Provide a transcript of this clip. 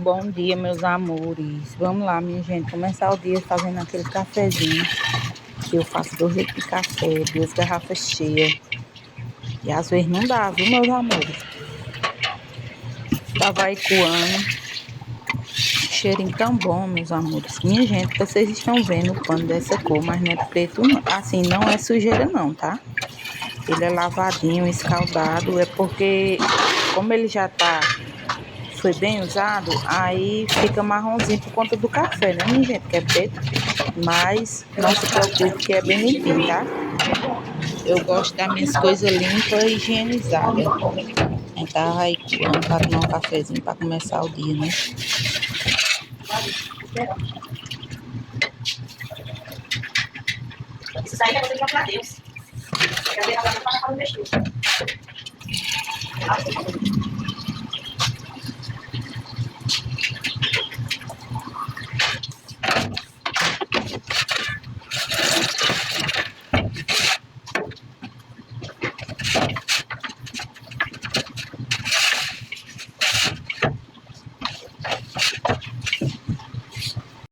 bom dia, meus amores. Vamos lá, minha gente, começar o dia fazendo aquele cafezinho. Que eu faço 2 litros de café, 2 garrafas cheias. E às vezes não dá, viu, meus amores? Tava aí coando. Cheirinho tão bom, meus amores. Minha gente, vocês estão vendo o pano dessa cor, mas não é preto, não. Assim, não é sujeira, não, tá? Ele é lavadinho, escaldado. É porque, como ele já foi bem usado, aí fica marronzinho por conta do café, né, minha gente? Que é preto. Mas não se preocupe que é bem limpinho, tá? Eu gosto das minhas coisas limpas e higienizadas. Então, aí, vamos para tomar um cafezinho para começar o dia, né? Isso aí é você para Deus. Quer ver a para não mexer.